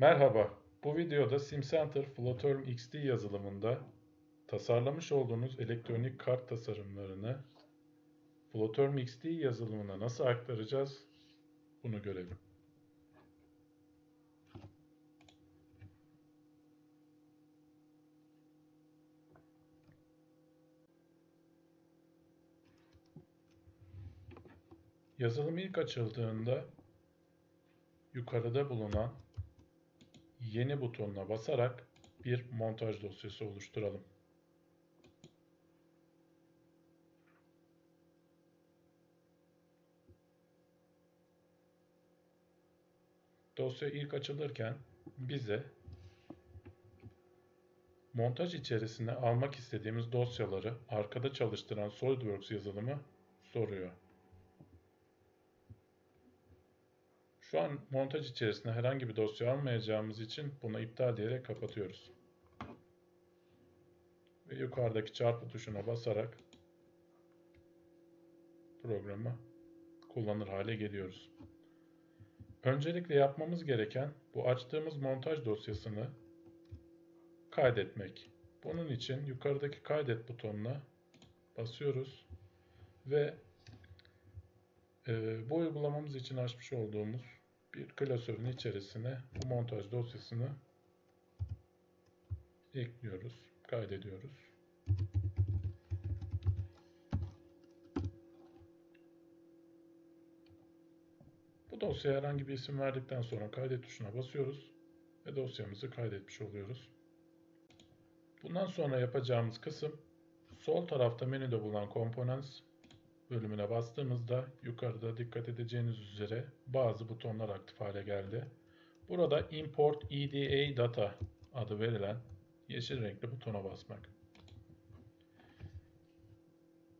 Merhaba, bu videoda SimCenter Flowterm XD yazılımında tasarlamış olduğunuz elektronik kart tasarımlarını Flowterm XD yazılımına nasıl aktaracağız bunu görelim. Yazılım ilk açıldığında yukarıda bulunan Yeni butonuna basarak bir montaj dosyası oluşturalım. Dosya ilk açılırken bize montaj içerisine almak istediğimiz dosyaları arkada çalıştıran SolidWorks yazılımı soruyor. Şu an montaj içerisinde herhangi bir dosya almayacağımız için bunu iptal diyerek kapatıyoruz. Ve yukarıdaki çarpı tuşuna basarak programı kullanır hale geliyoruz. Öncelikle yapmamız gereken bu açtığımız montaj dosyasını kaydetmek. Bunun için yukarıdaki kaydet butonuna basıyoruz ve bu uygulamamız için açmış olduğumuz bir klasörün içerisine bu montaj dosyasını ekliyoruz, kaydediyoruz. Bu dosyaya herhangi bir isim verdikten sonra kaydet tuşuna basıyoruz ve dosyamızı kaydetmiş oluyoruz. Bundan sonra yapacağımız kısım sol tarafta menüde bulunan Components bölümüne bastığımızda yukarıda dikkat edeceğiniz üzere bazı butonlar aktif hale geldi. Burada Import EDA Data adı verilen yeşil renkli butona basmak.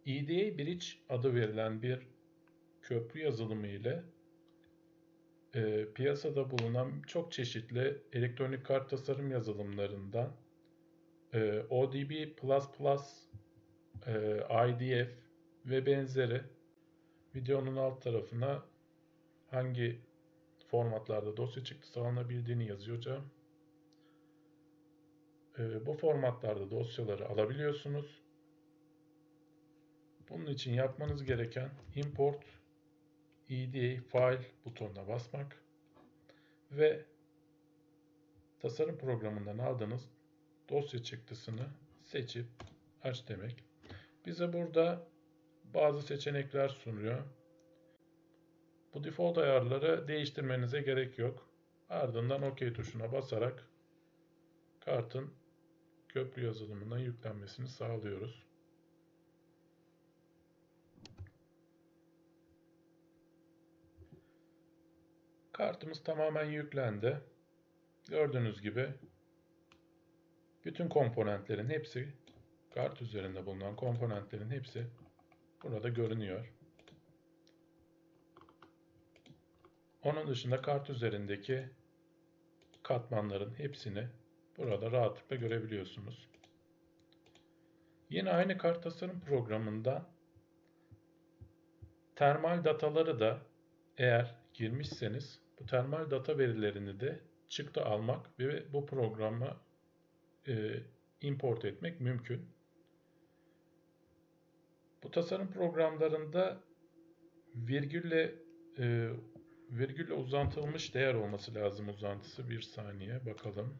EDA Bridge adı verilen bir köprü yazılımı ile piyasada bulunan çok çeşitli elektronik kart tasarım yazılımlarından ODB++, IDF ve benzeri videonun alt tarafına hangi formatlarda dosya çıktısı alınabildiğini yazıyor. Bu formatlarda dosyaları alabiliyorsunuz. Bunun için yapmanız gereken Import EDA File butonuna basmak ve tasarım programından aldığınız dosya çıktısını seçip aç demek. Bize burada bazı seçenekler sunuyor. Bu default ayarları değiştirmenize gerek yok. Ardından OK tuşuna basarak kartın köprü yazılımına yüklenmesini sağlıyoruz. Kartımız tamamen yüklendi. Gördüğünüz gibi bütün komponentlerin hepsi, kart üzerinde bulunan komponentlerin hepsi burada görünüyor. Onun dışında kart üzerindeki katmanların hepsini burada rahatlıkla görebiliyorsunuz. Yine aynı kart tasarım programında termal dataları da eğer girmişseniz bu termal data verilerini de çıktı almak ve bu programa import etmek mümkün. Bu tasarım programlarında virgülle uzatılmış değer olması lazım, uzantısı. Bir saniye bakalım.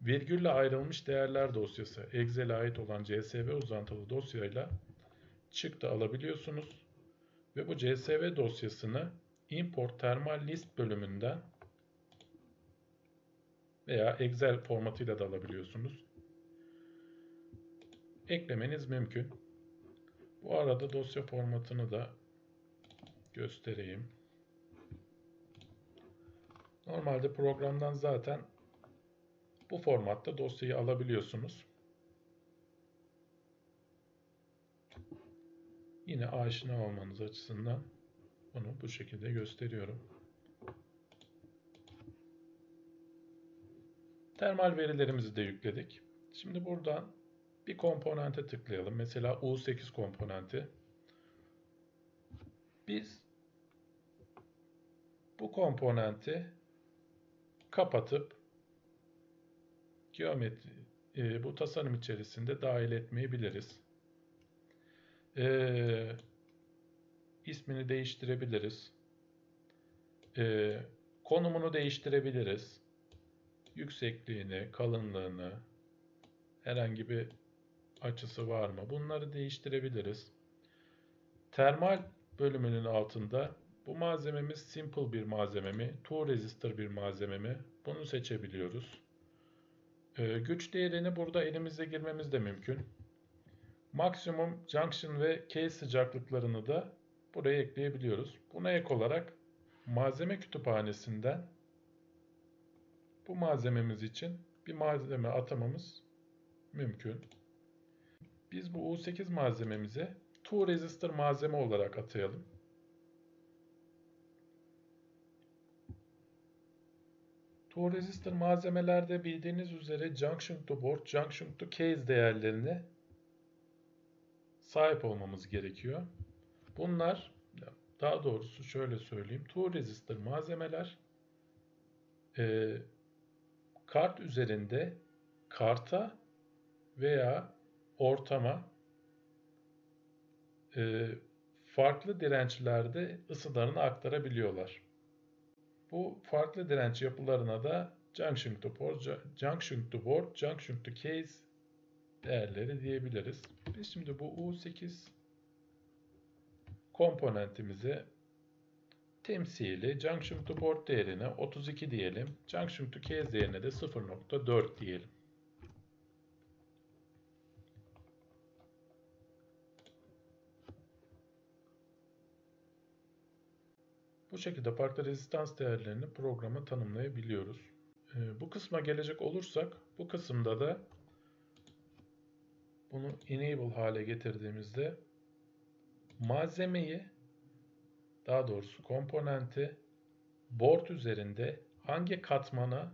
Virgülle ayrılmış değerler dosyası Excel'e ait olan CSV uzantılı dosyayla çıktı alabiliyorsunuz ve bu CSV dosyasını import thermal list bölümünden veya Excel formatıyla da alabiliyorsunuz. Eklemeniz mümkün. Bu arada dosya formatını da göstereyim. Normalde programdan zaten bu formatta dosyayı alabiliyorsunuz. Yine aşina olmanız açısından bunu bu şekilde gösteriyorum. Termal verilerimizi de yükledik. Şimdi buradan bir komponente tıklayalım. Mesela U8 komponenti. Biz bu komponenti kapatıp geometri bu tasarım içerisinde dahil etmeyebiliriz. İsmini değiştirebiliriz. Konumunu değiştirebiliriz. Yüksekliğini, kalınlığını, herhangi bir açısı var mı? Bunları değiştirebiliriz. Termal bölümünün altında bu malzememiz simple bir malzeme mi, tool resistor bir malzeme mi? Bunu seçebiliyoruz. Güç değerini burada elimizle girmemiz de mümkün. Maksimum junction ve case sıcaklıklarını da buraya ekleyebiliyoruz. Buna ek olarak malzeme kütüphanesinden bu malzememiz için bir malzeme atamamız mümkün. Biz bu U8 malzememize tool resistor malzeme olarak atayalım. Tool resistor malzemelerde bildiğiniz üzere junction to board, junction to case değerlerine sahip olmamız gerekiyor. Bunlar, daha doğrusu şöyle söyleyeyim, tool resistor malzemeler kart üzerinde karta veya ortama farklı dirençlerde ısılarını aktarabiliyorlar. Bu farklı direnç yapılarına da junction to board, junction to case değerleri diyebiliriz. Biz şimdi bu U8 komponentimize temsili junction to board değerine 32 diyelim. Junction to case değerine de 0.4 diyelim. Bu şekilde farklı rezistans değerlerini programa tanımlayabiliyoruz. Bu kısma gelecek olursak, bu kısımda da bunu enable hale getirdiğimizde malzemeyi, daha doğrusu komponenti board üzerinde hangi katmana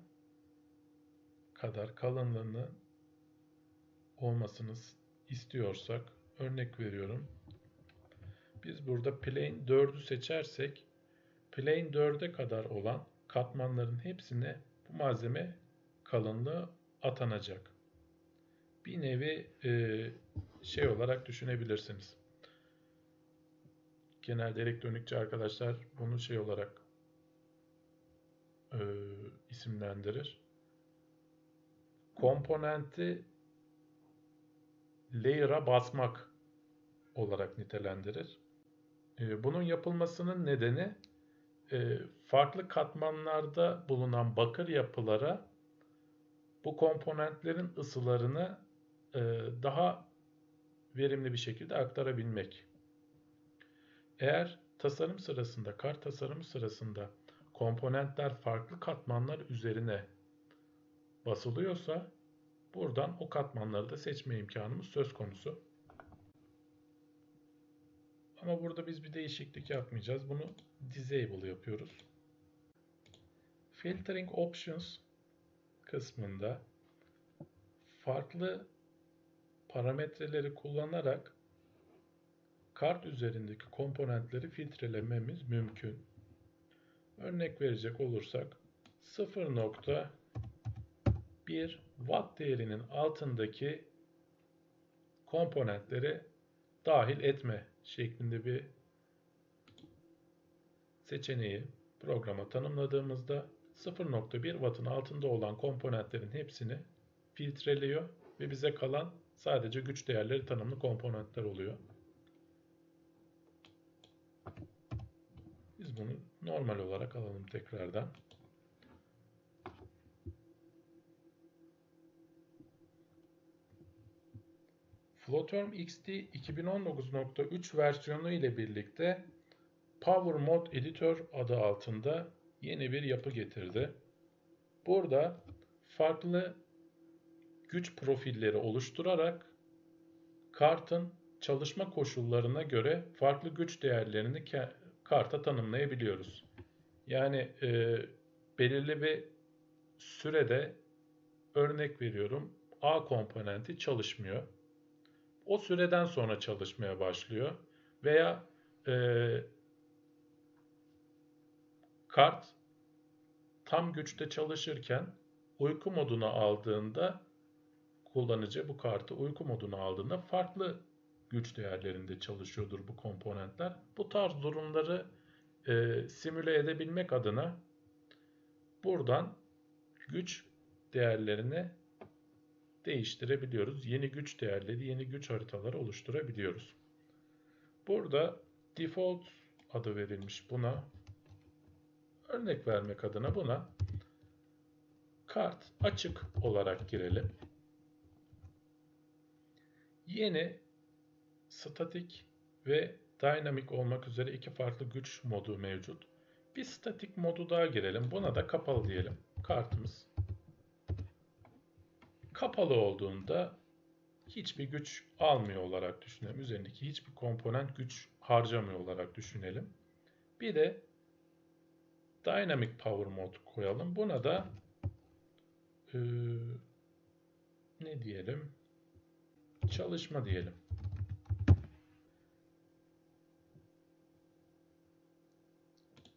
kadar kalınlığını olmasını istiyorsak, örnek veriyorum. Biz burada plane 4'ü seçersek plane 4'e kadar olan katmanların hepsine bu malzeme kalınlığı atanacak. Bir nevi şey olarak düşünebilirsiniz. Genelde elektronikçi arkadaşlar bunu şey olarak isimlendirir. Komponenti layer'a basmak olarak nitelendirir. Bunun yapılmasının nedeni farklı katmanlarda bulunan bakır yapılara bu komponentlerin ısılarını daha verimli bir şekilde aktarabilmek. Eğer tasarım sırasında, kart tasarımı sırasında komponentler farklı katmanlar üzerine basılıyorsa buradan o katmanları da seçme imkanımız söz konusu. Ama burada biz bir değişiklik yapmayacağız. Bunu disable yapıyoruz. Filtering Options kısmında farklı parametreleri kullanarak kart üzerindeki komponentleri filtrelememiz mümkün. Örnek verecek olursak 0.1 watt değerinin altındaki komponentleri dahil etme şeklinde bir seçeneği programa tanımladığımızda 0.1 wattın altında olan komponentlerin hepsini filtreliyor ve bize kalan sadece güç değerleri tanımlı komponentler oluyor. Biz bunu normal olarak alalım tekrardan. Flowterm XT 2019.3 versiyonu ile birlikte Power Mode Editor adı altında yeni bir yapı getirdi. Burada farklı güç profilleri oluşturarak kartın çalışma koşullarına göre farklı güç değerlerini karta tanımlayabiliyoruz. Yani belirli bir sürede, örnek veriyorum, A komponenti çalışmıyor. O süreden sonra çalışmaya başlıyor. Veya kart tam güçte çalışırken uyku moduna aldığında kullanıcı bu kartı uyku moduna aldığında farklı güç değerlerinde çalışıyordur bu komponentler. Bu tarz durumları simüle edebilmek adına buradan güç değerlerini değiştirebiliyoruz. Yeni güç değerleri, yeni güç haritaları oluşturabiliyoruz. Burada default adı verilmiş buna. Örnek vermek adına buna kart açık olarak girelim. Yeni statik ve dynamic olmak üzere iki farklı güç modu mevcut. Bir statik modu daha girelim. Buna da kapalı diyelim. Kartımız kapalı olduğunda hiçbir güç almıyor olarak düşünelim. Üzerindeki hiçbir komponent güç harcamıyor olarak düşünelim. Bir de Dynamic Power Mode koyalım. Buna da ne diyelim? Çalışma diyelim.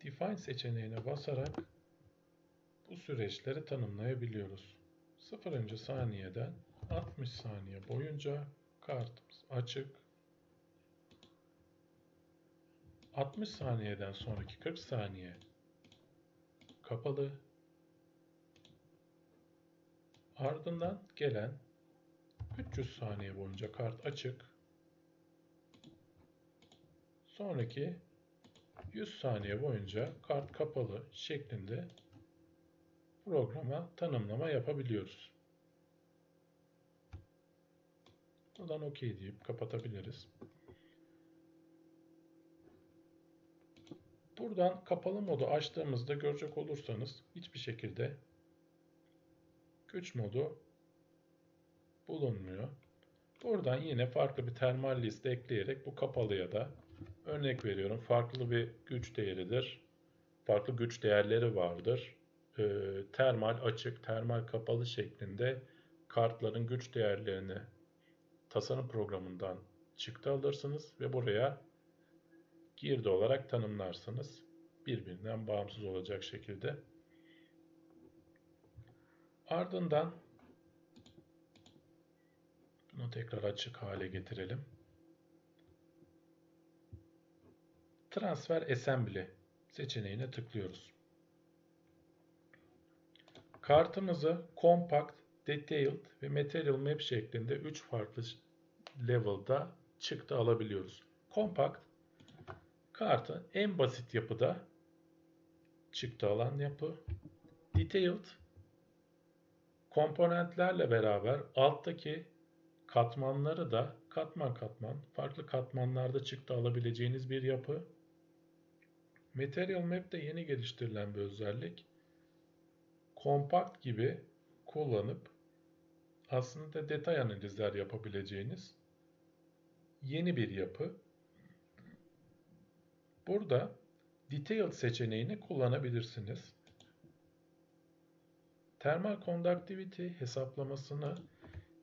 Define seçeneğine basarak bu süreçleri tanımlayabiliyoruz. 0. saniyeden 60 saniye boyunca kartımız açık. 60 saniyeden sonraki 40 saniye kapalı. Ardından gelen 300 saniye boyunca kart açık. Sonraki 100 saniye boyunca kart kapalı şeklinde programa tanımlama yapabiliyoruz. Buradan OK deyip kapatabiliriz. Buradan kapalı modu açtığımızda görecek olursanız hiçbir şekilde güç modu bulunmuyor. Buradan yine farklı bir termal liste ekleyerek bu kapalıya da örnek veriyorum farklı bir güç değeridir. Farklı güç değerleri vardır. Termal açık, termal kapalı şeklinde kartların güç değerlerini tasarım programından çıktı alırsınız ve buraya girdi olarak tanımlarsınız. Birbirinden bağımsız olacak şekilde. Ardından bunu tekrar açık hale getirelim. Transfer Assembly seçeneğine tıklıyoruz. Kartımızı Compact, Detailed ve Material Map şeklinde 3 farklı level'da çıktı alabiliyoruz. Compact, kartı en basit yapıda çıktı alan yapı. Detailed, komponentlerle beraber alttaki katmanları da katman katman farklı katmanlarda çıktı alabileceğiniz bir yapı. Material Map de yeni geliştirilen bir özellik. Kompakt gibi kullanıp aslında detay analizler yapabileceğiniz yeni bir yapı. Burada Detailed seçeneğini kullanabilirsiniz. Thermal Conductivity hesaplamasını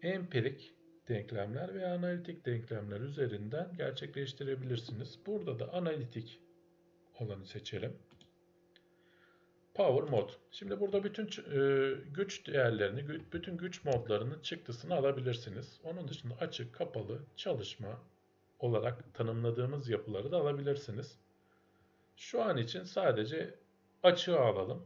empirik denklemler veya analitik denklemler üzerinden gerçekleştirebilirsiniz. Burada da analitik olanı seçelim. Power Mod. Şimdi burada bütün güç değerlerini, bütün güç modlarının çıktısını alabilirsiniz. Onun dışında açık, kapalı, çalışma olarak tanımladığımız yapıları da alabilirsiniz. Şu an için sadece açığı alalım.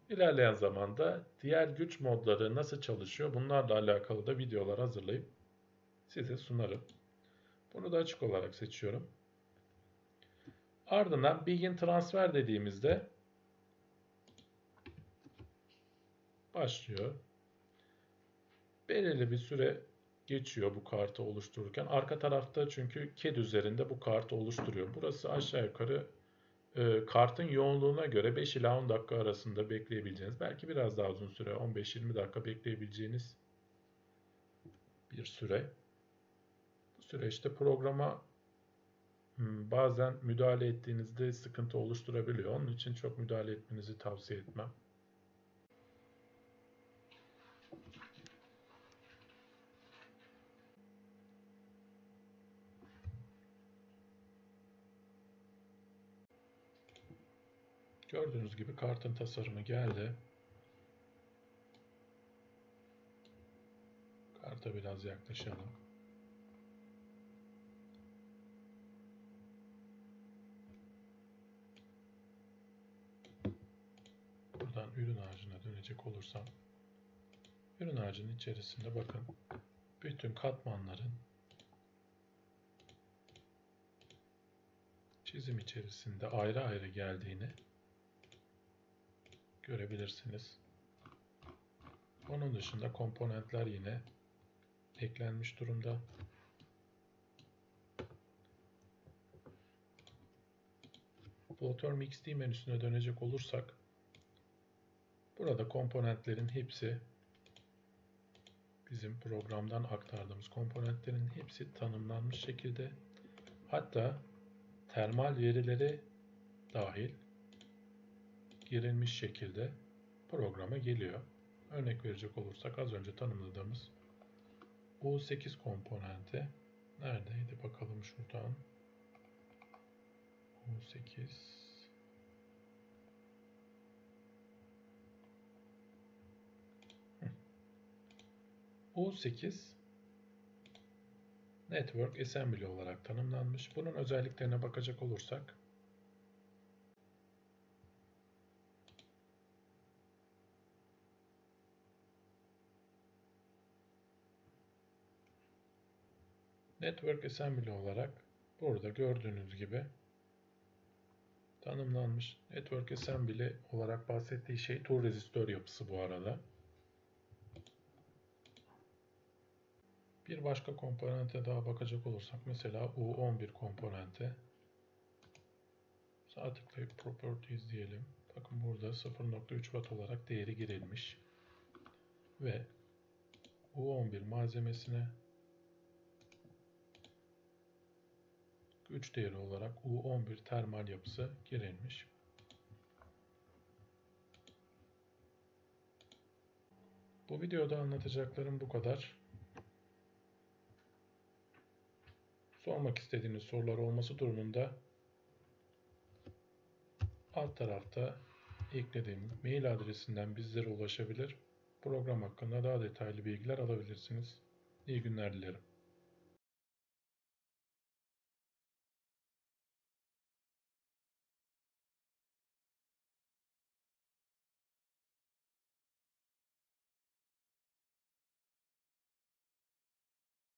İlerleyen zamanda diğer güç modları nasıl çalışıyor bunlarla alakalı da videolar hazırlayıp size sunarım. Bunu da açık olarak seçiyorum. Ardından Begin Transfer dediğimizde başlıyor. Belirli bir süre geçiyor bu kartı oluştururken. Arka tarafta çünkü CAD üzerinde bu kartı oluşturuyor. Burası aşağı yukarı kartın yoğunluğuna göre 5 ila 10 dakika arasında bekleyebileceğiniz, belki biraz daha uzun süre 15-20 dakika bekleyebileceğiniz bir süre. Bu süreçte programa bazen müdahale ettiğinizde sıkıntı oluşturabiliyor. Onun için çok müdahale etmenizi tavsiye etmem. Gördüğünüz gibi kartın tasarımı geldi. Karta biraz yaklaşalım. Buradan ürün ağacına dönecek olursam, ürün ağacının içerisinde bakın bütün katmanların çizim içerisinde ayrı ayrı geldiğini görebilirsiniz. Onun dışında komponentler yine eklenmiş durumda. Platform XD menüsüne dönecek olursak, burada komponentlerin hepsi, bizim programdan aktardığımız komponentlerin hepsi tanımlanmış şekilde, hatta termal verileri dahil girilmiş şekilde programa geliyor. Örnek verecek olursak az önce tanımladığımız U8 komponenti neredeydi bakalım şuradan. U8 U8 Network Assembly olarak tanımlanmış. Bunun özelliklerine bakacak olursak, Network Assembly olarak burada gördüğünüz gibi tanımlanmış. Network Assembly olarak bahsettiği şey tur rezistör yapısı bu arada. Bir başka komponente daha bakacak olursak, mesela U11 komponente, sağ tıklayıp Properties diyelim. Bakın burada 0.3 Watt olarak değeri girilmiş ve U11 malzemesine güç değeri olarak U11 termal yapısı girilmiş. Bu videoda anlatacaklarım bu kadar. Sormak istediğiniz sorular olması durumunda alt tarafta eklediğim mail adresinden bizlere ulaşabilir. Program hakkında daha detaylı bilgiler alabilirsiniz. İyi günler dilerim.